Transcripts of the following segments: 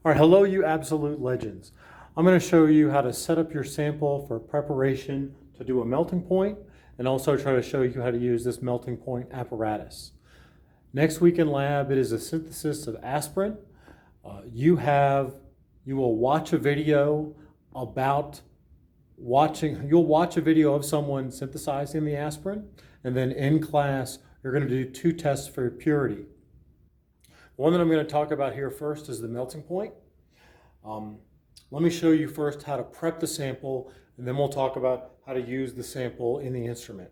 All right, hello you absolute legends. I'm going to show you how to set up your sample for preparation to do a melting point and also try to show you how to use this melting point apparatus. Next week in lab, it is a synthesis of aspirin. You will watch a video about you'll watch a video of someone synthesizing the aspirin, and then in class, you're going to do 2 tests for purity. One that I'm going to talk about here first is the melting point. Let me show you first how to prep the sample, and then we'll talk about how to use the sample in the instrument.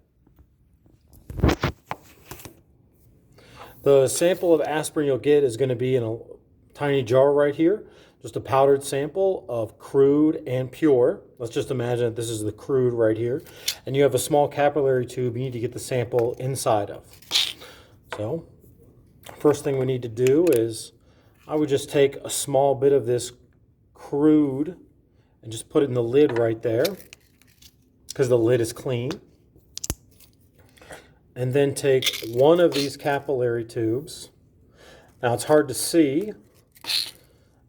The sample of aspirin you'll get is going to be in a tiny jar right here, just a powdered sample of crude and pure. Let's just imagine that this is the crude right here, and you have a small capillary tube you need to get the sample inside of. So, first thing we need to do is I would just take a small bit of this crude and just put it in the lid right there because the lid is clean. And then take one of these capillary tubes. Now it's hard to see,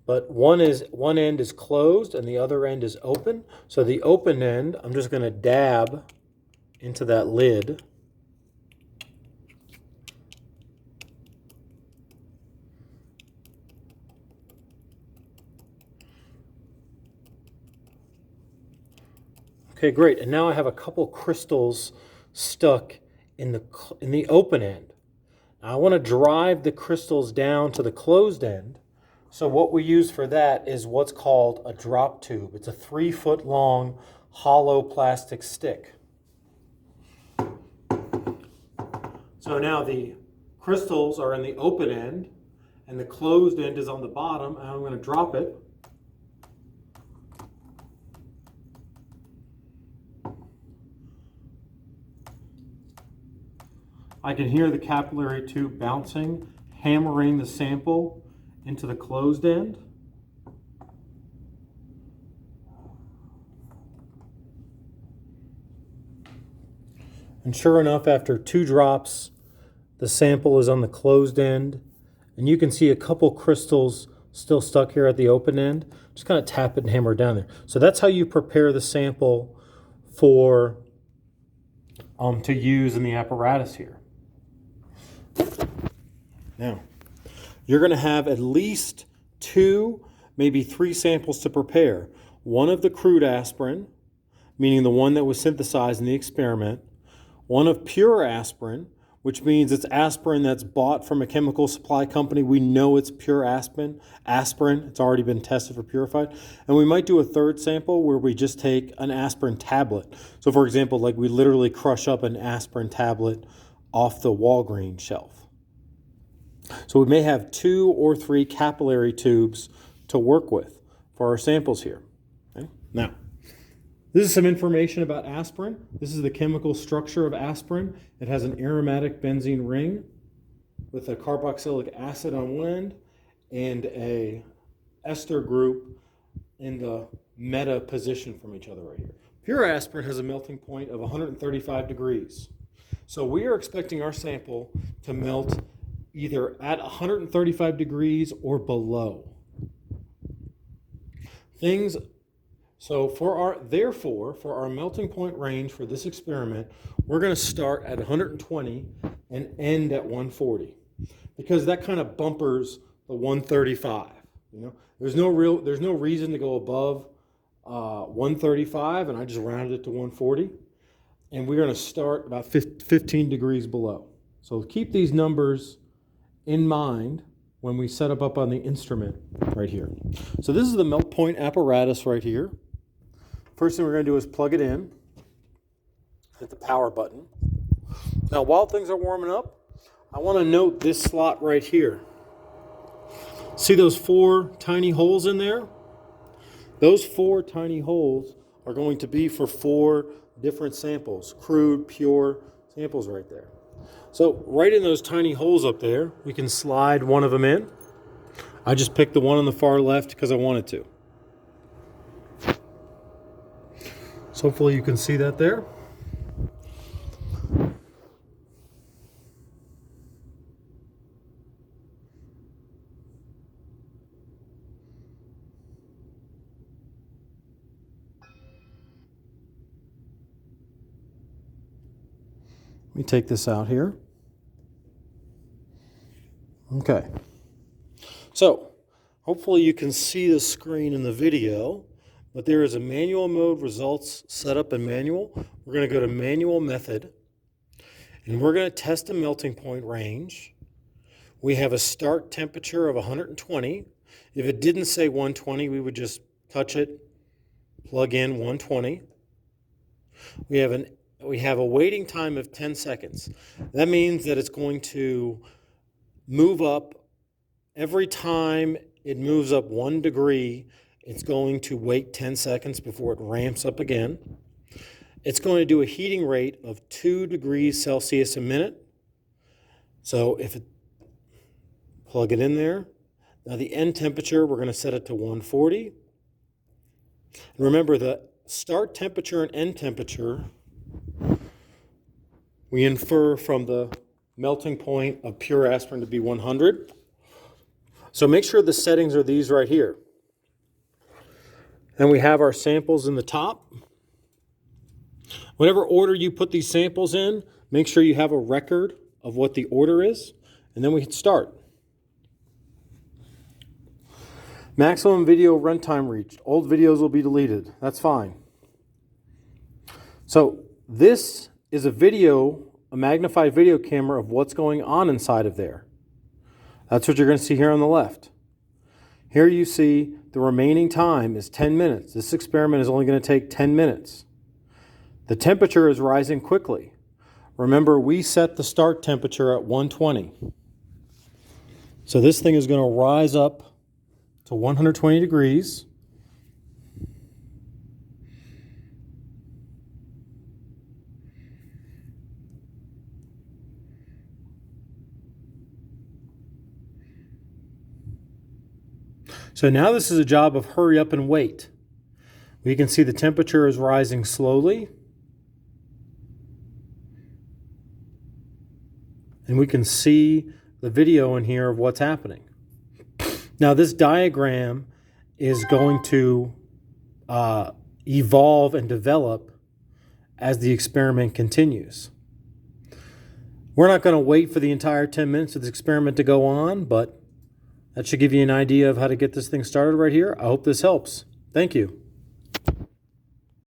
but one end is closed and the other end is open. So the open end, I'm just going to dab into that lid. Okay, great. And now I have a couple crystals stuck in the open end. Now I want to drive the crystals down to the closed end. So what we use for that is what's called a drop tube. It's a 3-foot long hollow plastic stick. So now the crystals are in the open end and the closed end is on the bottom, and I'm going to drop it. I can hear the capillary tube bouncing, hammering the sample into the closed end. And sure enough, after 2 drops, the sample is on the closed end. And you can see a couple crystals still stuck here at the open end. Just kind of tap it and hammer it down there. So that's how you prepare the sample for to use in the apparatus here. Now, you're going to have at least 2, maybe 3 samples to prepare. One of the crude aspirin, meaning the one that was synthesized in the experiment. One of pure aspirin, which means it's aspirin that's bought from a chemical supply company. We know it's pure aspirin. It's already been tested for purified. And we might do a 3rd sample where we just take an aspirin tablet. So for example, like we literally crush up an aspirin tablet off the Walgreens shelf. So we may have 2 or 3 capillary tubes to work with for our samples here. Okay? Now, this is some information about aspirin. This is the chemical structure of aspirin. It has an aromatic benzene ring with a carboxylic acid on one end and a ester group in the meta position from each other right here. Pure aspirin has a melting point of 135 degrees. So we are expecting our sample to melt either at 135 degrees or below. Therefore, for our melting point range for this experiment, we're going to start at 120 and end at 140, because that kind of bumpers the 135. You know, there's no reason to go above 135, and I just rounded it to 140. And we're going to start about 15 degrees below. So keep these numbers in mind when we set up on the instrument right here. So this is the melt point apparatus right here. First thing we're going to do is plug it in, hit the power button. Now while things are warming up, I want to note this slot right here. See those 4 tiny holes in there? Those 4 tiny holes are going to be for 4 different samples, crude, pure samples right there. So right in those tiny holes up there, we can slide one of them in. I just picked the one on the far left because I wanted to. So hopefully you can see that there. Let me take this out here. Okay. So, hopefully you can see the screen in the video, but there is a manual mode results set up in manual. We're going to go to manual method, and we're going to test a melting point range. We have a start temperature of 120. If it didn't say 120, we would just touch it, plug in 120. We have a waiting time of 10 seconds. That means that it's going to move up every time it moves up 1 degree. It's going to wait 10 seconds before it ramps up again. It's going to do a heating rate of 2 degrees Celsius a minute. So if it plug it in there. Now the end temperature, we're going to set it to 140. And remember, the start temperature and end temperature we infer from the melting point of pure aspirin to be 100. So make sure the settings are these right here. And we have our samples in the top. Whatever order you put these samples in, make sure you have a record of what the order is, and then we hit start. Maximum video runtime reached. Old videos will be deleted. That's fine. So this is a magnified video camera of what's going on inside of there. That's what you're going to see here on the left. Here you see the remaining time is 10 minutes. This experiment is only going to take 10 minutes. The temperature is rising quickly. Remember, we set the start temperature at 120. So this thing is going to rise up to 120 degrees. So now this is a job of hurry up and wait. We can see the temperature is rising slowly. And we can see the video in here of what's happening. Now this diagram is going to evolve and develop as the experiment continues. We're not going to wait for the entire 10 minutes of this experiment to go on, but that should give you an idea of how to get this thing started right here. I hope this helps. Thank you.